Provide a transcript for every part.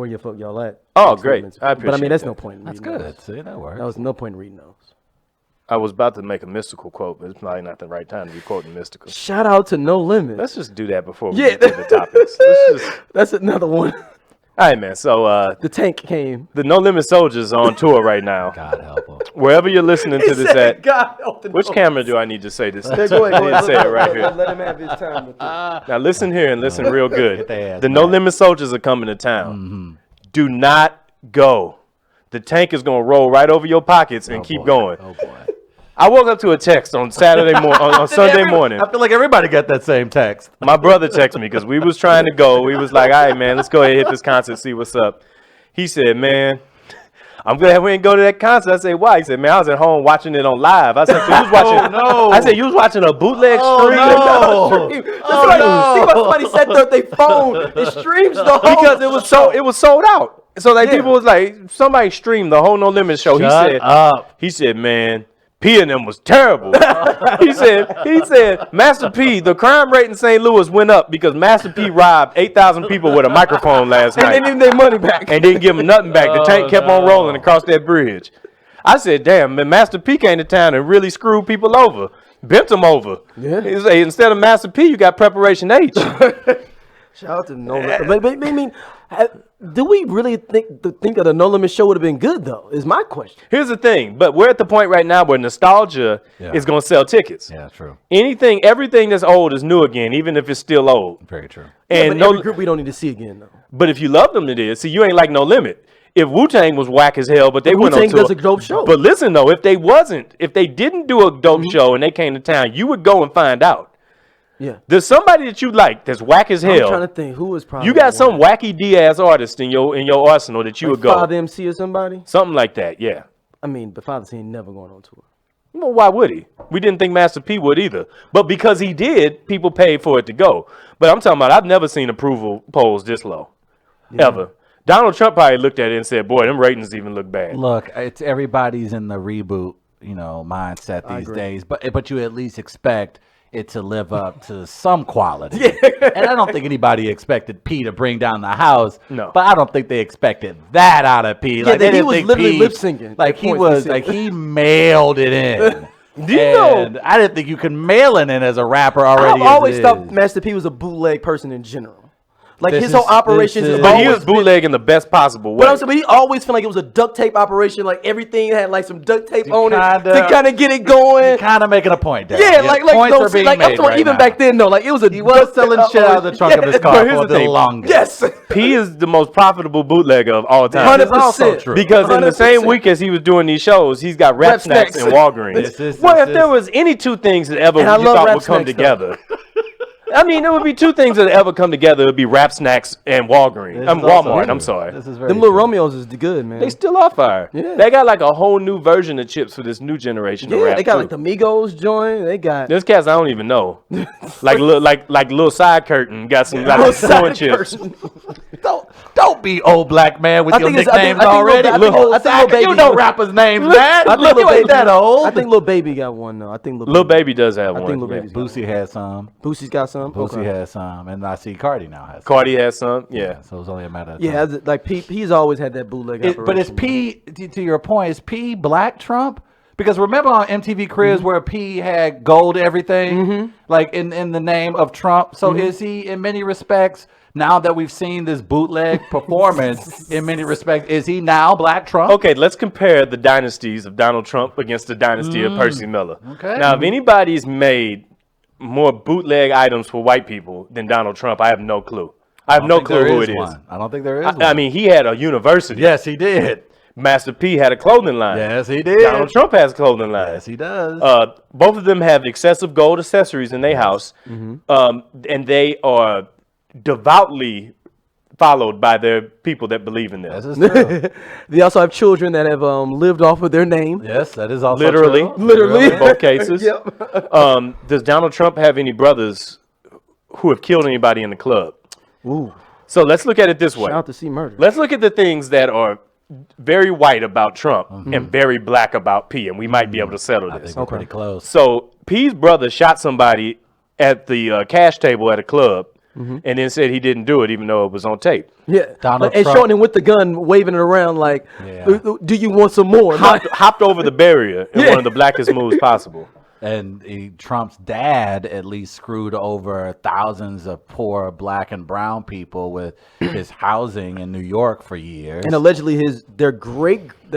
where you fuck y'all at. Oh, great. I appreciate But I mean, that's that. no point in reading That's good. those. See, that works. That was no point in reading those. I was about to make a mystical quote, but it's probably not the right time to be quoting mystical. Shout out to No Limit. Let's just do that before we get to the topics. That's another one. All right, man. So The Tank came. the No Limit Soldiers are on tour right now. God help him. Wherever you're listening to this at, God help the which No- camera do I need to say this? Yeah, go ahead, I need to say it right here. Let him have his time with it. Now listen here and listen real good. their ass The No back. Limit Soldiers are coming to town. Do not go. The Tank is gonna roll right over your pockets and keep going. Oh boy. I woke up to a text on Saturday morning, on Sunday morning. I feel like everybody got that same text. My brother texted me because we was trying to go. We was like, all right, man, let's go ahead and hit this concert, see what's up. He said, man, I'm glad we didn't go to that concert. I said, why? He said, man, I was at home watching it on live. I said, so you was watching? no. I said, you was watching a bootleg stream? Somebody set their phone. It streams the whole Because it was sold out. So like people was like, somebody streamed the whole No Limit show. Shut up. He said, man, P and them was terrible. he said, Master P, the crime rate in St. Louis went up because Master P robbed 8,000 people with a microphone last night. and they didn't their money back. And didn't give them nothing back. The Tank kept on rolling across that bridge. I said, damn, man, Master P came to town and really screwed people over. Bent them over. Yeah. He said, instead of Master P, you got Preparation H. Shout out to No Limit. But I mean, do we really think that the No Limit show would have been good though? Is my question. Here's the thing, but we're at the point right now where nostalgia is going to sell tickets. Yeah, true. Everything that's old is new again, even if it's still old. Very true. And But every group we don't need to see again though. but if you love them, it is. See, you ain't like No Limit. If Wu-Tang was whack as hell, but they went on Wu-Tang tour. does a dope show. But listen though, if they didn't do a dope show and they came to town, you would go and find out. Yeah. There's somebody that you like that's whack as hell. I'm trying to think who is probably. You got some wacky Diaz artist in your arsenal that you would go. Father MC or somebody. Something like that, yeah. I mean, but Father MC ain't never going on tour. Well, why would he? We didn't think Master P would either. But because he did, people paid for it to go. But I'm talking about, I've never seen approval polls this low. Ever. Donald Trump probably looked at it and said, boy, them ratings even look bad. Look, it's everybody's in the reboot, mindset these days. But you at least expect it to live up to some quality. And I don't think anybody expected P to bring down the house. No. But I don't think they expected that out of P. Yeah, they he didn't was think literally P- lip syncing. Like at he points, was, they like said. he mailed it in. Do you know? And I didn't think you could mail it in as a rapper already. I've always as it thought is. Master P was a bootleg person in general. Like This his whole is- operation this is is- But he always was bootlegging the best possible way. But I'm saying, but he always felt like it was a duct tape operation. Like everything had like some duct tape on it kinda- to kind of get it going. You're kind of making a point there. Yeah, like points no, are being like made I'm talking right even now. back then though. Like it was a He was selling shit out of the trunk of his car But for here's a the little thing. longer. Yes, P is the most profitable bootlegger of all time. 100%. true. Because in the same 100%. week as he was doing these shows, he's got Rap Snacks and Walgreens. This Well, is- if there was any two things that ever And I you love thought Rap would come Snacks, together. I mean, there would be two things that ever come together. It would be Rap Snacks and Walgreens. This is also Walmart, true. I'm sorry. This is very them little true. Romeos is good, man. They still are fire. Yeah. They got like a whole new version of chips for this new generation of yeah, rap they got too. like the Migos joint. They got There's cats I don't even know. like little side curtain got some Little corn side chips. curtain. Don't be old black man with I your think it's- I think- nicknames I think already. Lil- I think Lil- I think Lil Baby- You know rappers' names, man. I think Look, Lil you ain't Baby that old. I think Lil Baby got one though. I think Lil Baby does have I one. think Lil yeah. Baby's got Boosie had some. Boosie's got some. Boosie Okay. has some, and I see Cardi now has some. Cardi has some. Yeah. So it's only a matter of Yeah, time. like he's always had that bootleg operation. But is P, to your point, is P Black Trump? Because remember on MTV Cribs where P had gold everything, like in the name of Trump. So is he, in many respects, now that we've seen this bootleg performance, in many respects, is he now Black Trump? Okay, let's compare the dynasties of Donald Trump against the dynasty of Percy Miller. Okay. Now, if anybody's made more bootleg items for white people than Donald Trump, I have no clue. I have no clue who it is. I don't think there is one. I mean, he had a university. yes, he did. Master P had a clothing line. Yes, he did. Donald Trump has a clothing line. Yes, he does. Both of them have excessive gold accessories in their house, and they are devoutly followed by their people that believe in them. This is true. they also have children that have lived off of their name. Yes, that is also Literally. true. Literally. In both cases. Yep. Does Donald Trump have any brothers who have killed anybody in the club? Ooh. So let's look at it this way. Shout out to C Murder. Let's look at the things that are very white about Trump and very black about P, and we might be able to settle I this. think we're pretty close. So P's brother shot somebody at the cash table at a club Mm-hmm. and then said he didn't do it even though it was on tape. Yeah, Donald and Trump. showing him with the gun, waving it around like, Yeah. "Do you want some more?" Hopped over the barrier in one of the blackest moves possible. And Trump's dad at least screwed over thousands of poor black and brown people with his housing in New York for years. And allegedly, their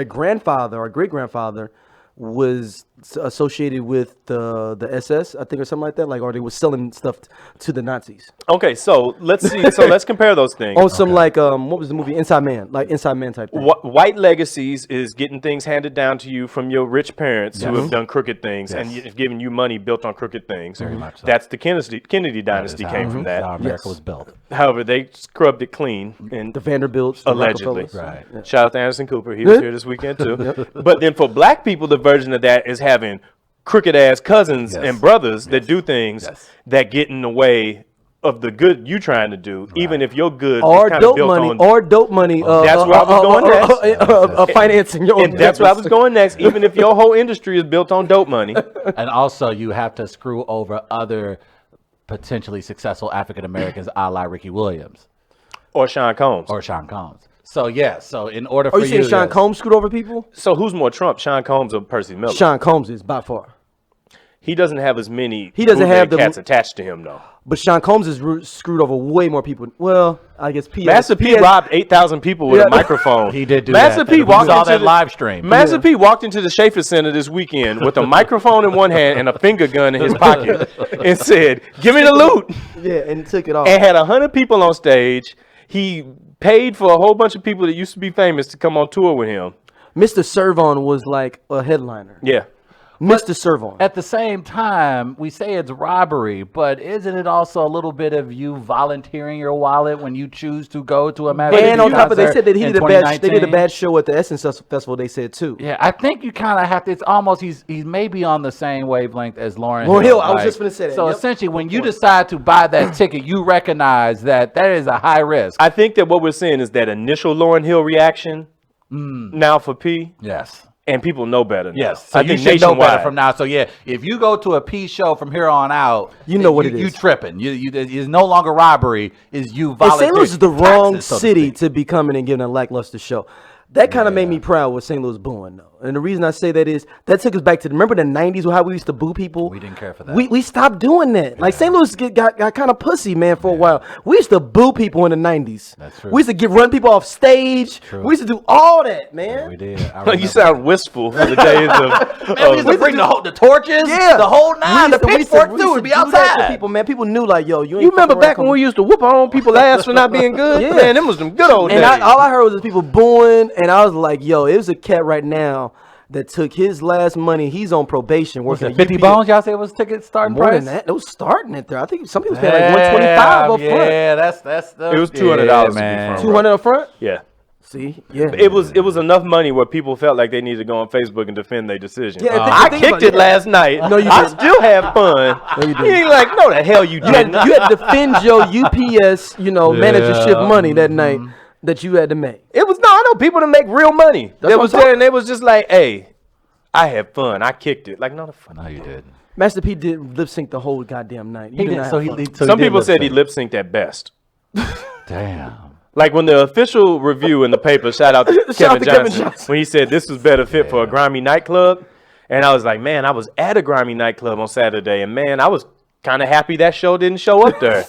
grandfather or great grandfather was associated with the SS, I think, or something like that. Like, or they were selling stuff to the Nazis. Okay, so let's see. So let's compare those things. On some like what was the movie Inside Man? Like Inside Man type thing. White legacies is getting things handed down to you from your rich parents who have done crooked things and giving you money built on crooked things. Very much so. That's the Kennedy dynasty came from that. How America was built. However, they scrubbed it clean and The Vanderbilts, the allegedly. Rockefellers. Right. Yeah. Shout out to Anderson Cooper. He was here this weekend too. But then for black people, the version of that is having crooked ass cousins and brothers that do things that get in the way of the good you trying to do, even if your good Or is kind of dope built money, on. or dope money. That's where I was going next. Financing your own. And that's where I was going next. Even if your whole industry is built on dope money, And also, you have to screw over other potentially successful African Americans, a la Ricky Williams or Sean Combs. or Sean Combs. So yeah, so in order Are for you saying Sean yes. Combs screwed over people? So who's more Trump, Sean Combs or Percy Miller? Sean Combs is by far. He doesn't have as many. He doesn't have the- cats attached to him though. But Sean Combs is screwed over way more people. Well, I guess Master P robbed 8,000 people with a microphone. He did do Master that. P We walked saw into that the live stream. Master P walked into the Schaefer Center this weekend with a microphone in one hand and a finger gun in his pocket and said, "Give me the loot." Yeah, and took it off. And had 100 people on stage. He paid for a whole bunch of people that used to be famous to come on tour with him. Mr. Servon was like a headliner. Yeah. Mr. Servon. At the same time, we say it's robbery, but isn't it also a little bit of you volunteering your wallet when you choose to go to a Master And P on top of, they concert said that he in did a bad. They did a 2019? bad show at the Essence Festival. They said too. Yeah, I think you kind of have to. It's almost he's maybe on the same wavelength as Lauryn Lauryn Hill, Hill. I was just gonna say that, So yep. essentially, when you decide to buy that ticket, you recognize that is a high risk. I think that what we're seeing is that initial Lauryn Hill reaction now for P, Yes. and people know better now. Yes, so I you think should know better nationwide. from now. So yeah, if you go to a P show from here on out, You know what it You is. tripping? It's no longer robbery. Is you And volunteering? St. Louis is the wrong taxes, so to city speak. to be coming and giving a lackluster show. That kind of made me proud with St. Louis booing, though. And the reason I say that is that took us back to remember the '90s, how we used to boo people. We didn't care for that. We stopped doing that. Like St. Louis got kind of pussy, man, for a while. We used to boo people in the '90s. That's true. We used to run people off stage. True. We used to do all that, man. We did. I You remember. sound wistful for the days of. Man, we used to bring the torches, Yeah, the whole nine, the we used to pitchforks too, and be do that to outside. people, man. People knew, like, yo, you ain't You remember fucking back around when we used to whoop our own people's ass for not being good? Yeah. Man, them was them good old And days. all I heard was people booing, and I was like, yo, it was a cat right now that took his last money. He's on probation working at 50 UPS. bones, y'all say was ticket starting More price? than that. It was starting it there. I think some people paid like 125 up front. Yeah, that's the, It was $200 to be man. from. 200 up front? Yeah. See? Yeah. It was enough money where people felt like they needed to go on Facebook and defend their decision. Yeah, I think kicked about it it. last night. No, you I didn't. still have fun. No, you didn't. You ain't like, no, the hell you You had, didn't. you had to defend your UPS, managership money that night that you had to make. It was I know people that make real money. That's They what was I'm there and they was just like, hey, I had fun. I kicked it. Like, no, the fuck. No, you didn't. Master P did lip sync the whole goddamn night. You He did did. not So have he. fun. So Some did people said he sync. lip synced at best. Damn. Like when the official review in the paper, shout out to Shout out Kevin to Kevin Johnson, Johnson. when he said this was better fit for a grimy nightclub. And I was like, man, I was at a grimy nightclub on Saturday, and man, I was kind of happy that show didn't show up there.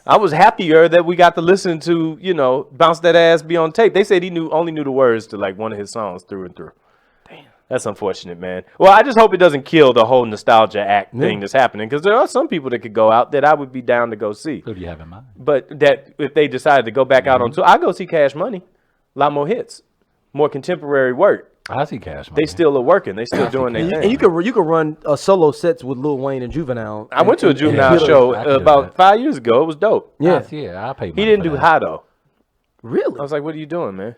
I was happier that we got to listen to, Bounce That Ass Be on Tape. They said he only knew the words to like one of his songs through and through. Damn. That's unfortunate, man. Well, I just hope it doesn't kill the whole nostalgia act thing that's happening, because there are some people that could go out that I would be down to go see. Who do you have in mind? But that if they decided to go back out on tour, I go see Cash Money. A lot more hits, more contemporary work. I see Cash Money. They still are working. They still doing their thing. And you could run solo sets with Lil Wayne and Juvenile. I went to a and- Juvenile yeah. show I could do about that. 5 years ago. It was dope. Yeah. Yeah, I pay. He didn't do high though. Really? I was like, "What are you doing, man?"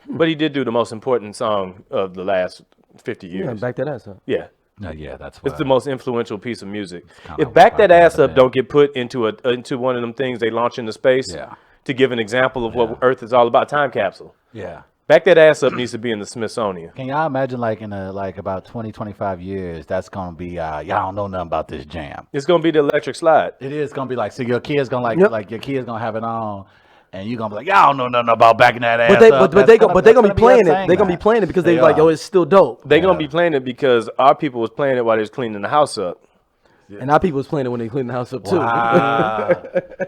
But he did do the most important song of the last 50 Yeah, years. back that ass up. Yeah. No, yeah, that's It's the most influential piece of music. kinda If Back That like Ass that, Up don't get put into one of them things they launch into space Yeah. to give an example of what Earth is all about, time capsule. Yeah. Back that ass up needs to be in the Smithsonian. Can y'all imagine like in about 20, 25 years, that's going to be, y'all don't know nothing about this jam. It's gonna be the electric slide. It is going to be like, so your kid's going to like your kid's going to have it on. And you're going to be like, y'all don't know nothing about backing that ass up. But they're gonna be playing it. They're gonna be playing it because they're like, yo, it's still dope. They're gonna be playing it because our people was playing it while they was cleaning the house up. And our people was playing it when they cleaned the house up too. Wow.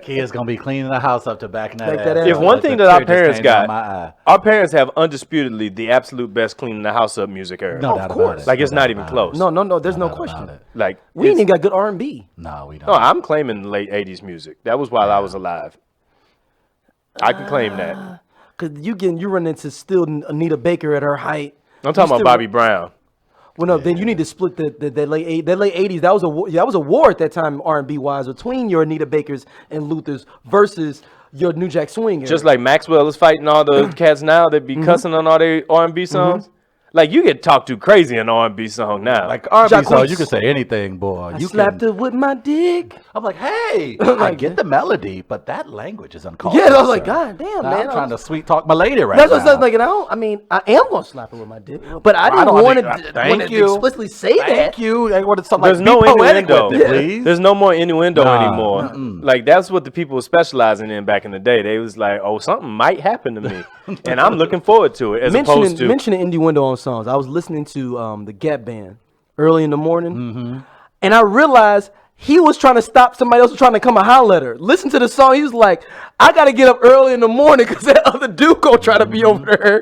Kids gonna be cleaning the house up to backing that ass. If one thing that our parents got, our parents have undisputedly the absolute best cleaning the house up music era. No doubt about it. Like it's not even close. No, there's no question. Like we ain't even got good R&B. No, we don't. No, I'm claiming the late '80s music. That was while I was alive. I can claim that. Cause you run into still Anita Baker at her height. I'm talking about Bobby Brown. Well, no, then you need to split the late 80s. That was a war at that time, R&B wise, between your Anita Bakers and Luthers versus your New Jack Swing. Just like Maxwell is fighting all the cats now that be cussing on all their R&B songs. Like you get talked to crazy in an R&B song now. Like R&B song, you can say anything, boy. You slapped her with my dick. I'm like, hey, I get the melody, but that language is uncalled. Yeah, I was like, God damn, man. I'm trying to sweet talk my lady right that's now. That's what I was like. I mean, I am gonna slap her with my dick, but I didn't want to explicitly say that. Thank you. I wanted something There's like no poetic innuendo. with it, please. There's no more innuendo anymore. Like that's what the people were specializing in back in the day. They was like, oh, something might happen to me, and I'm looking forward to it. As opposed to mentioning innuendo on songs, I was listening to the Gap Band early in the morning, and I realized he was trying to stop somebody else was trying to come and holler at her. Listen to the song. He was like, I got to get up early in the morning because that other dude gonna try to be over there